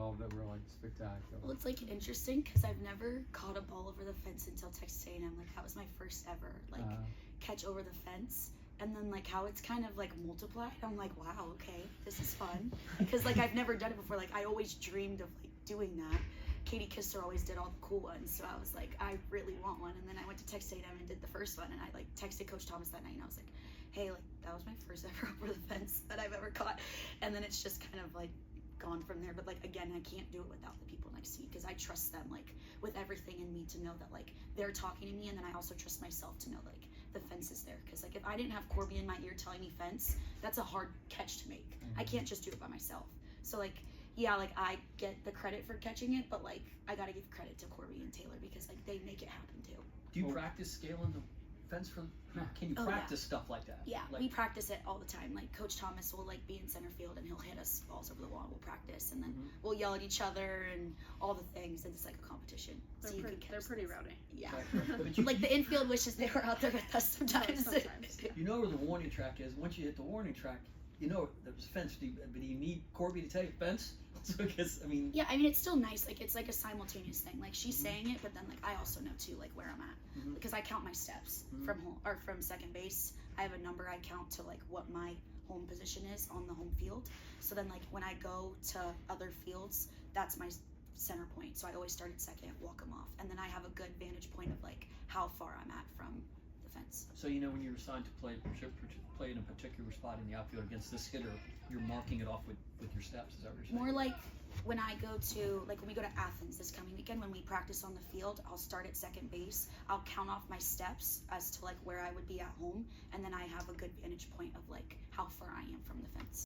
all that were like spectacular. Well, it's like interesting because I've never caught a ball over the fence until Texas A&M. Like that was my first ever catch over the fence. And then like how it's kind of like multiplied. I'm like, wow, okay, this is fun. Because like I've never done it before. Like I always dreamed of like doing that. Katie Kister always did all the cool ones, so I was like, I really want one. And then I went to Texas A&M and did the first one, and I like texted Coach Thomas that night, and I was like, hey, like that was my first ever over the fence that I've ever caught. And then it's just kind of like gone from there. But like again, I can't do it without the people next to me because I trust them like with everything in me to know that like they're talking to me, and then I also trust myself to know like the fence is there. Because like if I didn't have Corby in my ear telling me fence, that's a hard catch to make. I can't just do it by myself. So like yeah, like I get the credit for catching it, but like I gotta give credit to Corby and Taylor because like they make it happen too. Do you practice scaling the fence for? Can you practice stuff like that? Yeah, like, we practice it all the time. Like Coach Thomas will like be in center field and he'll hit us balls over the wall. And we'll practice, and then we'll yell at each other and all the things. And it's like a competition. They're, so they're pretty rowdy. Yeah. but you, like the infield wishes they were out there with us sometimes. Sometimes. You know where the warning track is. Once you hit the warning track, you know there's a fence. But do you need Corby to tell you fence? Because I mean. Yeah, I mean it's still nice. Like it's like a simultaneous thing. Like she's saying it, but then like I also know too like where I'm at because I count my steps from home or from second base. I have a number I count to like what my home position is on the home field. So then like when I go to other fields, that's my center point. So I always start at second, walk them off, and then I have a good vantage point of like how far I'm at from the fence. So you know when you're assigned to play in a particular spot in the outfield against this hitter, you're marking it off with your steps. Is that what you're saying? More like when I go to like when we go to Athens this coming weekend, when we practice on the field, I'll start at second base. I'll count off my steps as to like where I would be at home, and then I have a good vantage point of like how far I am from the fence.